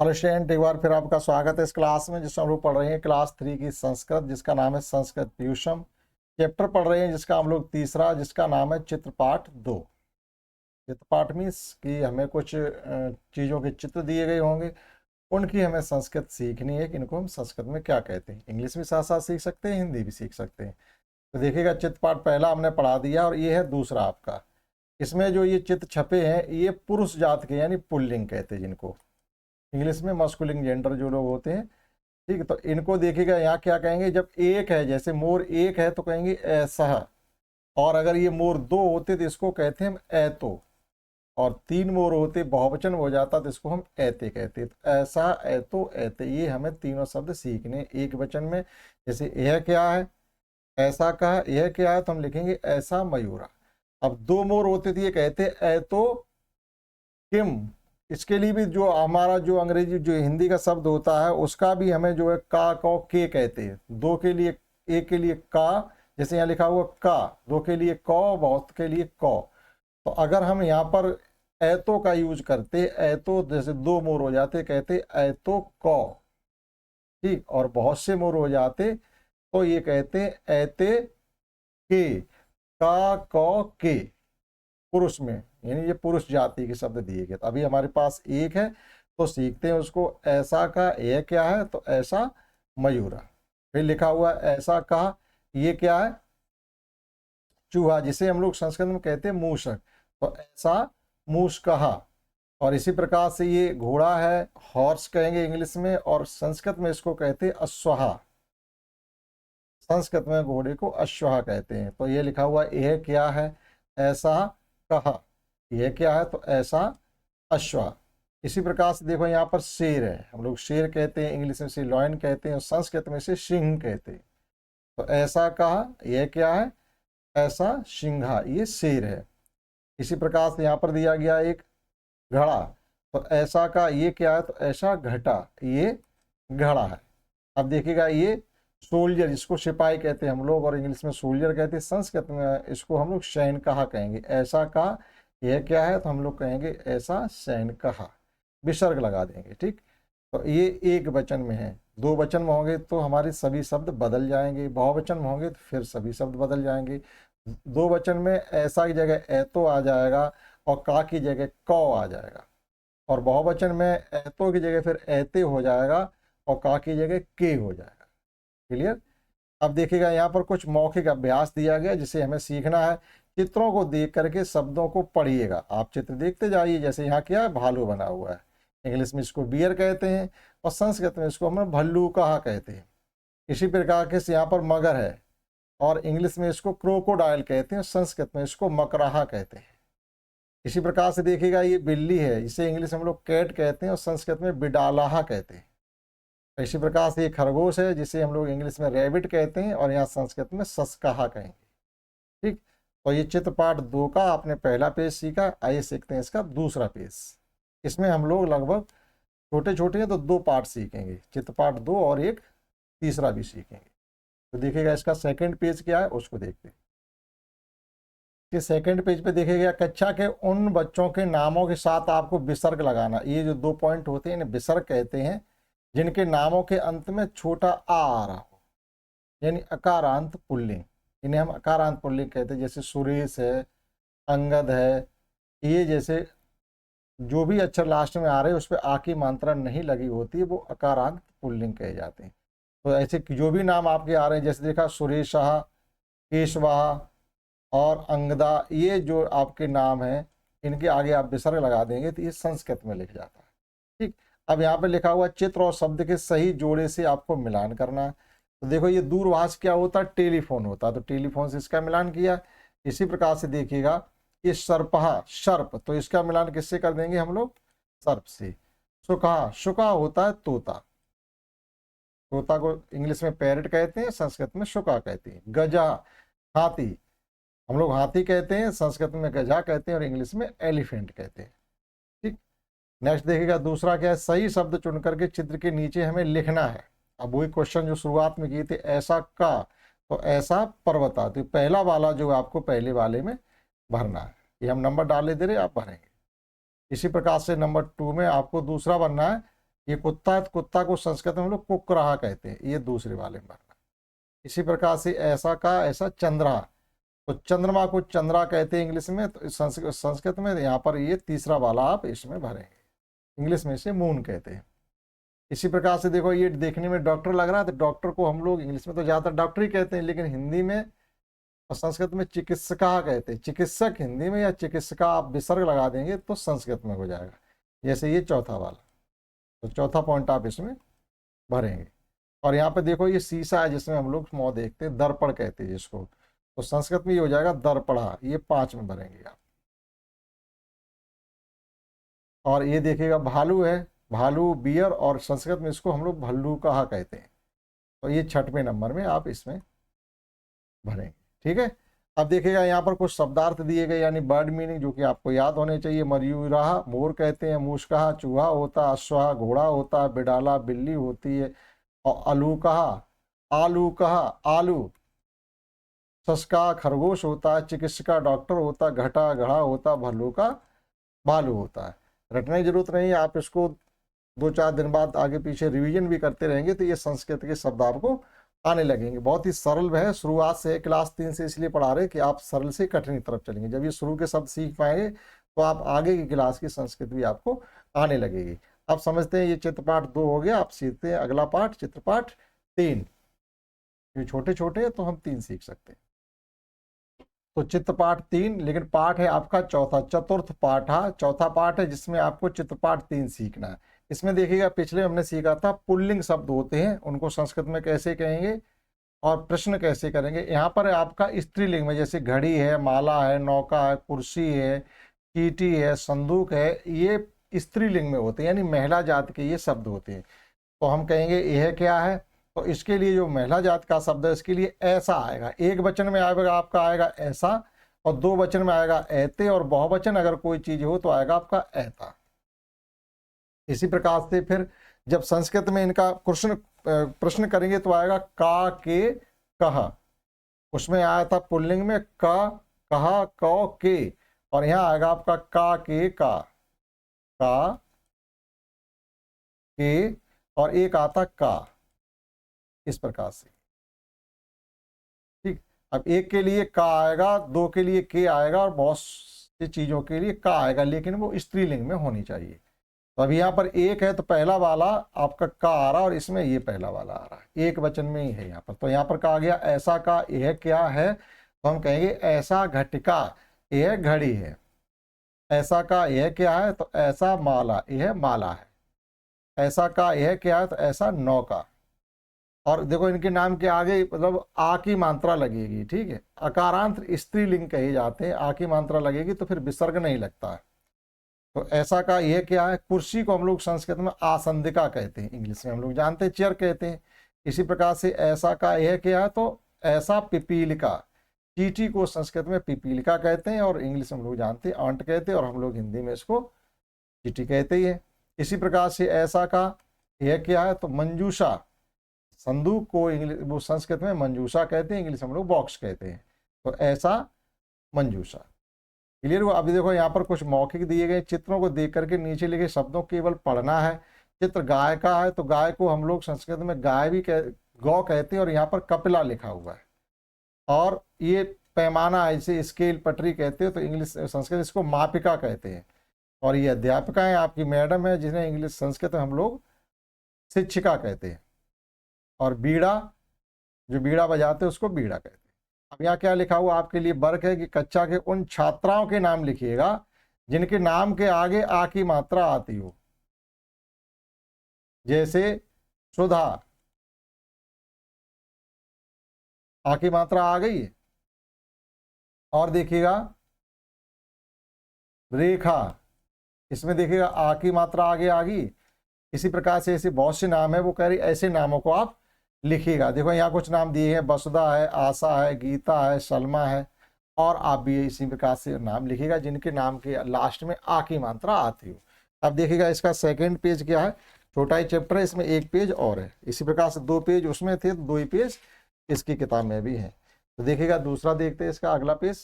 Hello student, एक बार फिर आपका स्वागत है इस क्लास में जिसमें हम लोग पढ़ रहे हैं क्लास 3 की संस्कृत, जिसका नाम है संस्कृत ट्यूशन। चैप्टर पढ़ रहे हैं जिसका हम लोग तीसरा, जिसका नाम है चित्रपाठ 2। चित्रपाठ मीन्स कि हमें कुछ चीज़ों के चित्र दिए गए होंगे, उनकी हमें संस्कृत सीखनी है कि इनको हम संस्कृत में क्या कहते हैं। इंग्लिश भी साथ साथ सीख सकते हैं, हिंदी भी सीख सकते हैं। तो देखिएगा, चित्रपाठ पहला हमने पढ़ा दिया और ये है दूसरा आपका। इसमें जो ये चित्र छपे हैं ये पुरुष जात के यानी पुल्लिंग कहते हैं, जिनको इंग्लिश में मस्कुलिन जेंडर जो लोग होते हैं। ठीक है, तो इनको देखिएगा यहाँ क्या कहेंगे, जब एक है, जैसे मोर एक है तो कहेंगे ऐसा। और अगर ये मोर दो होते तो इसको कहते हैं हम ऐतो। और तीन मोर होते बहुवचन हो जाता तो इसको हम ऐते कहते। तो ऐसा, ऐतो, ऐते, ये हमें तीनों शब्द सीखने एक वचन में। जैसे यह क्या है, ऐसा कहा, यह क्या है तो हम लिखेंगे ऐसा मयूरा। अब दो मोर होते थे ये कहते ऐतो किम। इसके लिए भी जो हमारा जो अंग्रेजी जो हिंदी का शब्द होता है उसका भी हमें जो है का, कौ, के कहते हैं। दो के लिए, एक के लिए का, जैसे यहाँ लिखा हुआ का, दो के लिए कौ, बहुत के लिए कौ। तो अगर हम यहाँ पर ऐतो का यूज करते, ऐतो जैसे दो मोर हो जाते कहते ऐतो कौ। ठीक, और बहुत से मोर हो जाते तो ये कहते ऐते के, का, कौ, के, पुरुष में, यानी ये पुरुष जाति के शब्द दिए गए। तो अभी हमारे पास एक है तो सीखते हैं उसको। ऐसा का, यह क्या है तो ऐसा मयूरा। फिर लिखा हुआ ऐसा कहा, ये क्या है चूहा, जिसे हम लोग संस्कृत में कहते हैं मूषक। तो ऐसा मूष कहा। और इसी प्रकार से ये घोड़ा है, हॉर्स कहेंगे इंग्लिश में, और संस्कृत में इसको कहते हैं अश्वहा। संस्कृत में घोड़े को अश्वहा कहते हैं। तो ये लिखा हुआ यह क्या है ऐसा कहा, यह क्या है तो ऐसा अश्वा। इसी प्रकार से देखो यहाँ पर शेर है, हम लोग शेर कहते हैं, इंग्लिश में से लॉयन कहते हैं, और संस्कृत में से सिंह कहते हैं। तो ऐसा कहा, यह क्या है ऐसा सिंघा, ये शेर है। इसी प्रकार से यहाँ पर दिया गया एक घड़ा। तो ऐसा का, ये क्या है तो ऐसा घटा, ये घड़ा है। अब देखिएगा ये सोल्जर, जिसको सिपाही कहते हैं हम लोग, और इंग्लिश में सोल्जर कहते हैं, संस्कृत में इसको हम लोग सैन कहा कहेंगे। ऐसा का, यह क्या है तो हम लोग कहेंगे ऐसा सैन कहा, विसर्ग लगा देंगे। ठीक, तो ये एक वचन में है। दो वचन में होंगे तो हमारे सभी शब्द बदल जाएंगे, बहुवचन में होंगे तो फिर सभी शब्द बदल जाएंगे। दो वचन में ऐसा की जगह ऐतो आ जाएगा और का की जगह कौ आ जाएगा, और बहुवचन में ऐतो की जगह फिर ऐते हो जाएगा और का की जगह के हो जाएगा। क्लियर। अब देखिएगा यहाँ पर कुछ मौखिक अभ्यास दिया गया जिसे हमें सीखना है। चित्रों को देख करके शब्दों को पढ़िएगा। आप चित्र देखते जाइए। जैसे यहाँ क्या है, भालू बना हुआ है, इंग्लिश में इसको बियर कहते हैं, और संस्कृत में इसको हम भल्लू कहा कहते हैं। इसी प्रकार से यहाँ पर मगर है, और इंग्लिश में इसको क्रोकोडाइल कहते हैं, संस्कृत में इसको मकराहा कहते हैं। इसी प्रकार से देखिएगा ये बिल्ली है, इसे इंग्लिश में हम लोग कैट कहते हैं, और संस्कृत में बिडालाहा कहते हैं। इसी प्रकार से ये खरगोश है, जिसे हम लोग इंग्लिश में रैबिट कहते हैं, और यहाँ संस्कृत में सस्काहा कहेंगे। ठीक, तो ये चित्रपाठ 2 का आपने पहला पेज सीखा। आइए सीखते हैं इसका दूसरा पेज। इसमें हम लोग लगभग छोटे छोटे हैं तो 2 पार्ट सीखेंगे, चित्रपाठ 2, और एक तीसरा भी सीखेंगे। तो देखिएगा इसका सेकंड पेज क्या है उसको देखते हैं। कि सेकंड पेज पे देखिएगा, कक्षा के उन बच्चों के नामों के साथ आपको विसर्ग लगाना। ये जो 2 पॉइंट होते हैं इन्हें विसर्ग कहते हैं, जिनके नामों के अंत में छोटा आ रहा हो, यानी अकारांत पुल्लिंग। इन्हें हम अकारांत पुल्लिंग कहते हैं। जैसे सुरेश है, अंगद है, ये जैसे जो भी अक्षर लास्ट में आ रहे हैं उस पर आ की मात्रा नहीं लगी होती है, वो अकारांत पुल्लिंग कहे जाते हैं। तो ऐसे जो भी नाम आपके आ रहे हैं, जैसे देखा सुरेशा, केशवा और अंगदा, ये जो आपके नाम हैं इनके आगे आप विसर्ग लगा देंगे तो ये संस्कृत में लिख जाता है। ठीक, अब यहाँ पे लिखा हुआ चित्र और शब्द के सही जोड़े से आपको मिलान करना है। तो देखो ये दूरभाष क्या होता है, टेलीफोन होता है, तो टेलीफोन से इसका मिलान किया। इसी प्रकार से देखिएगा ये सर्पहा, सर्प, तो इसका मिलान किससे कर देंगे हम लोग, सर्प से। शुका, शुका होता है तोता, तोता को इंग्लिश में पैरट कहते हैं, संस्कृत में शुका कहते हैं। गजा, हाथी, हम लोग हाथी कहते हैं, संस्कृत में गजा कहते हैं, और इंग्लिश में एलिफेंट कहते हैं। ठीक, नेक्स्ट देखिएगा दूसरा क्या है, सही शब्द चुन करके चित्र के नीचे हमें लिखना है। अब वही क्वेश्चन जो शुरुआत में किए थे, ऐसा का, तो ऐसा पर्वता, तो पहला वाला जो आपको पहले वाले में भरना है। ये हम नंबर डाले दे रहे, आप भरेंगे। इसी प्रकार से नंबर 2 में आपको दूसरा बनना है, ये कुत्ता है तो कुत्ता को संस्कृत में हम लोग कुक्कुरहा कहते हैं, ये दूसरे वाले में भरना। इसी प्रकार से ऐसा का ऐसा चंद्रा, तो चंद्रमा को चंद्रा कहते हैं इंग्लिश में, तो संस्कृत में यहाँ पर ये तीसरा वाला आप इसमें भरेंगे, इंग्लिश में इसे मून कहते हैं। इसी प्रकार से देखो ये देखने में डॉक्टर लग रहा है, तो डॉक्टर को हम लोग इंग्लिश में तो ज़्यादातर डॉक्टर ही कहते हैं, लेकिन हिंदी में और संस्कृत में चिकित्सका कहते हैं। चिकित्सक हिंदी में, या चिकित्सका आप विसर्ग लगा देंगे तो संस्कृत में हो जाएगा। जैसे ये चौथा वाला, तो चौथा पॉइंट आप इसमें भरेंगे। और यहाँ पे देखो ये शीशा है जिसमें हम लोग मुँह देखते हैं, दर्पण कहते हैं जिसको, तो संस्कृत में ये हो जाएगा दर्पणा, ये 5 में भरेंगे आप। और ये देखिएगा भालू है, भालू बियर, और संस्कृत में इसको हम लोग भल्लूकहा कहते हैं, तो ये 6वें नंबर में आप इसमें भरेंगे। ठीक है, अब देखिएगा यहाँ पर कुछ शब्दार्थ दिए गए, यानी बर्ड मीनिंग, जो कि आपको याद होने चाहिए। मयूरहा मोर कहते हैं, मूषकहा चूहा होता, अश्वहा घोड़ा होता, बिडाला बिल्ली होती है, और अलूकहा आलू कहा आलू, सस्का खरगोश होता है, चिकित्सका डॉक्टर होता, घटा घड़ा होता, भल्लू का भालू होता है। रटने की जरूरत नहीं है, आप इसको 2-4 दिन बाद आगे पीछे रिवीजन भी करते रहेंगे तो ये संस्कृत के शब्द आपको आने लगेंगे। बहुत ही सरल है, शुरुआत से क्लास 3 से इसलिए पढ़ा रहे कि आप सरल से कठिन की तरफ चलेंगे। जब ये शुरू के शब्द सीख पाएंगे तो आप आगे की क्लास की संस्कृत भी आपको आने लगेगी। आप समझते हैं ये चित्रपाठ 2 हो गया, आप सीखते हैं अगला पाठ चित्रपाठ 3। ये छोटे छोटे हैं तो हम 3 सीख सकते हैं। तो चित्रपाठ 3, लेकिन पाठ है आपका चौथा, चतुर्थ पाठ है, चौथा पाठ है जिसमें आपको चित्रपाठ 3 सीखना है। इसमें देखिएगा पिछले हमने सीखा था पुल्लिंग शब्द होते हैं उनको संस्कृत में कैसे कहेंगे और प्रश्न कैसे करेंगे। यहाँ पर आपका स्त्रीलिंग में, जैसे घड़ी है, माला है, नौका है, कुर्सी है, चीटी है, संदूक है, ये स्त्रीलिंग में होते हैं, यानी महिला जात के ये शब्द होते हैं। तो हम कहेंगे यह क्या है, तो इसके लिए जो महिला जात का शब्द है इसके लिए ऐसा आएगा। एक वचन में आएगा आपका आएगा ऐसा, और 2 वचन में आएगा ऐते, और बहुवचन अगर कोई चीज हो तो आएगा आपका ऐता। इसी प्रकार से फिर जब संस्कृत में इनका प्रश्न करेंगे तो आएगा का के कह, उसमें आया था पुल्लिंग में का कहा कौ के, और यहाँ आएगा आपका का के का के, और एक आता का, इस प्रकार से। ठीक, अब एक के लिए का आएगा, 2 के लिए के आएगा, और बहुत सी चीजों के लिए का आएगा, लेकिन वो स्त्रीलिंग में होनी चाहिए। तो अभी यहाँ पर एक है तो पहला वाला आपका का आ रहा, और इसमें ये पहला वाला आ रहा है, एक वचन में ही है यहाँ पर। तो यहाँ पर कहा गया ऐसा का यह क्या है, तो हम कहेंगे ऐसा घटिका, यह घड़ी है। ऐसा का यह क्या है, तो ऐसा माला, यह माला है। ऐसा का यह क्या है, तो ऐसा नौका। और देखो इनके नाम के आगे मतलब आ की मात्रा लगेगी, ठीक है, अकारांत स्त्रीलिंग कहे जाते हैं, आ की मात्रा लगेगी तो फिर विसर्ग नहीं लगता है। तो ऐसा का यह क्या है, कुर्सी को हम लोग संस्कृत में आसंदिका कहते हैं, इंग्लिश में हम लोग जानते हैं चेयर कहते हैं। इसी प्रकार से ऐसा का यह क्या है, तो ऐसा पिपीलिका, चींटी को संस्कृत में पिपीलिका कहते हैं, और इंग्लिश में हम लोग जानते हैं आंट कहते हैं, और हम लोग हिंदी में इसको चींटी कहते ही है। इसी प्रकार से ऐसा का यह क्या है, तो मंजूषा, संदूक को इंग्लिश वो संस्कृत में मंजूषा कहते हैं, इंग्लिश में हम लोग बॉक्स कहते हैं। तो ऐसा मंजूषा, क्लियर हुआ। अभी देखो यहाँ पर कुछ मौखिक दिए गए, चित्रों को देख करके नीचे लिखे शब्दों केवल पढ़ना है। चित्र गाय का है तो गाय को हम लोग संस्कृत में गाय भी गौ कहते हैं, और यहाँ पर कपिला लिखा हुआ है। और ये पैमाना है, इसे स्केल पटरी कहते हैं, तो इंग्लिश संस्कृत इसको मापिका कहते हैं। और ये अध्यापिका है आपकी मैडम है, जिन्हें इंग्लिश संस्कृत में हम लोग शिक्षिका कहते हैं। और बीड़ा, जो बीड़ा बजाते हैं उसको बीड़ा कहते हैं। अब यहाँ क्या लिखा हुआ आपके लिए वर्क है कि कक्षा के उन छात्राओं के नाम लिखिएगा जिनके नाम के आगे आ की मात्रा आती हो, जैसे सुधा, आ की मात्रा आ गई है। और देखिएगा रेखा, इसमें देखिएगा आ की मात्रा आगे आ गई। इसी प्रकार से ऐसे बहुत से नाम है, वो कह रही ऐसे नामों को आप लिखिएगा। देखो यहाँ कुछ नाम दिए हैं, वसुधा है, आशा है, गीता है, सलमा है, और आप भी इसी प्रकार से नाम लिखिएगा जिनके नाम के लास्ट में आ की मात्रा आती हो। अब देखिएगा इसका सेकंड पेज क्या है, छोटा ही चैप्टर है, इसमें 1 पेज और है। इसी प्रकार से 2 पेज उसमें थे, 2 ही पेज इसकी किताब में भी है। तो देखिएगा दूसरा देखते हैं इसका अगला पेज,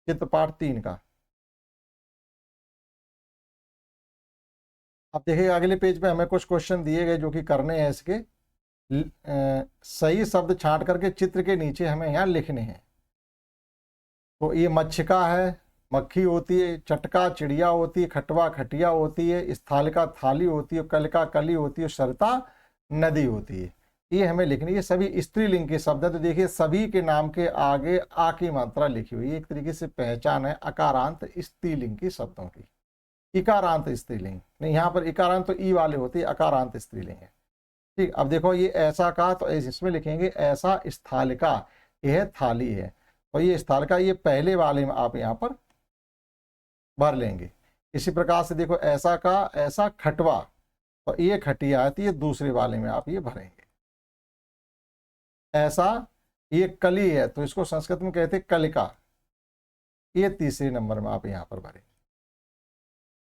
चित्रपाठ 3 का। अब देखिए अगले पेज पे हमें कुछ क्वेश्चन दिए गए जो कि करने हैं इसके। सही शब्द छांट करके चित्र के नीचे हमें यहाँ लिखने हैं। तो ये मच्छिका है, मक्खी होती है, चटका चिड़िया होती है, खटवा खटिया होती है, स्थालिका थाली होती है, कलिका कली होती है, सरता नदी होती है। ये हमें लिखनी है। ये सभी स्त्रीलिंग के शब्द है। तो देखिए सभी के नाम के आगे आ की मात्रा लिखी हुई है। एक तरीके से पहचान है अकारांत स्त्रीलिंग की शब्दों की। इकारांत स्त्रीलिंग नहीं, यहाँ पर इकारांत तो ई वाले होते हैं, अकारांत स्त्रीलिंग है। ठीक, अब देखो ये ऐसा का, तो इसमें लिखेंगे ऐसा स्थालिका, यह थाली है। और ये स्थालिका ये पहले वाले में आप यहाँ पर भर लेंगे। इसी प्रकार से देखो ऐसा का ऐसा खटवा, तो ये खटिया आती है, दूसरे वाले में आप ये भरेंगे। ऐसा ये कली है, तो इसको संस्कृत में कहते हैं कलिका, ये तीसरे नंबर में आप यहाँ पर भरेंगे।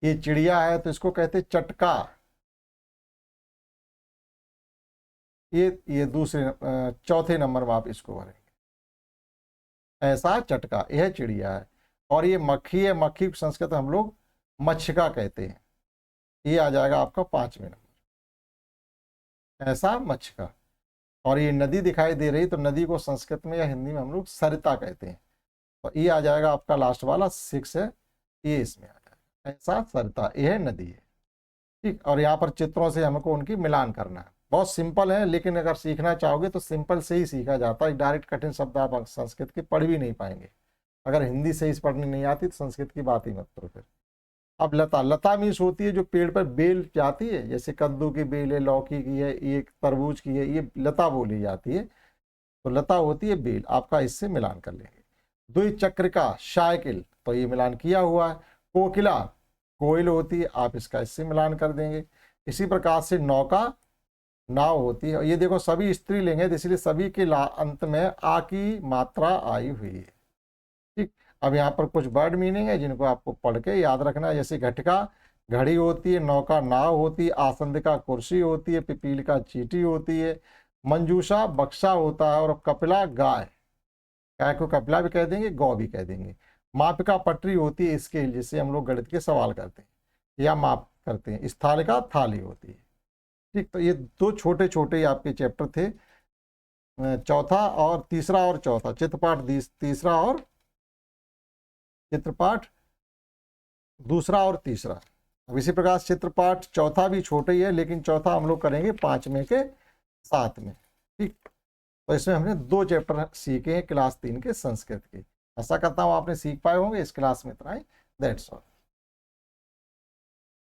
ये चिड़िया है तो इसको कहते हैं चटका, ये दूसरे चौथे नंबर में आप इसको भरेंगे। ऐसा चटका, यह चिड़िया है। और ये मक्खी है, मक्खी को संस्कृत हम लोग मच्छिका कहते हैं, ये आ जाएगा आपका 5वें नंबर, ऐसा मच्छिका। और ये नदी दिखाई दे रही, तो नदी को संस्कृत में या हिंदी में हम लोग सरिता कहते हैं, तो ये आ जाएगा आपका लास्ट वाला 6 है, ये इसमें आ जाएगा, ऐसा सरिता, यह नदी है। ठीक, और यहाँ पर चित्रों से हमको उनकी मिलान करना है। बहुत सिंपल है, लेकिन अगर सीखना चाहोगे तो सिंपल से ही सीखा जाता है। डायरेक्ट कठिन शब्द आप संस्कृत के पढ़ भी नहीं पाएंगे। अगर हिंदी से ही पढ़नी नहीं आती तो संस्कृत की बात ही मत करो फिर। अब लता, लता मीन्स होती है जो पेड़ पर बेल जाती है, जैसे कद्दू की बेल है, लौकी की है, ये तरबूज की है, ये लता बोली जाती है। तो लता होती है बेल, आपका इससे मिलान कर लेंगे। द्विचक्रिका साइकिल, तो ये मिलान किया हुआ है। कोकिला कोयल होती है, आप इसका इससे मिलान कर देंगे। इसी प्रकार से नौका नाव होती है। ये देखो सभी स्त्रीलिंग है, इसलिए सभी के अंत में आ की मात्रा आई हुई है। ठीक, अब यहाँ पर कुछ वर्ड मीनिंग है जिनको आपको पढ़ के याद रखना है। जैसे घटिका घड़ी होती है, नौका नाव होती है, आसंदिका कुर्सी होती है, पिपीलिका चींटी होती है, मंजूषा बक्सा होता है, और कपिला गाय, गाय को कपिला भी कह देंगे, गौ भी कह देंगे। मापिका पटरी होती है, स्केल, जिससे हम लोग गणित के सवाल करते हैं या माप करते हैं। स्थालिका थाली होती है। ठीक, तो ये दो छोटे छोटे आपके चैप्टर थे, चौथा और तीसरा और चौथा, चित्रपाठ तीसरा और चित्रपाठ दूसरा और तीसरा। अब इसी प्रकार चित्रपाठ चौथा भी छोटा ही है, लेकिन चौथा हम लोग करेंगे 5वें के साथ में। ठीक, तो इसमें हमने 2 चैप्टर सीखे हैं क्लास 3 के संस्कृत के। आशा करता हूँ आपने सीख पाए होंगे। इस क्लास में इतना ही, दैट्स ऑल।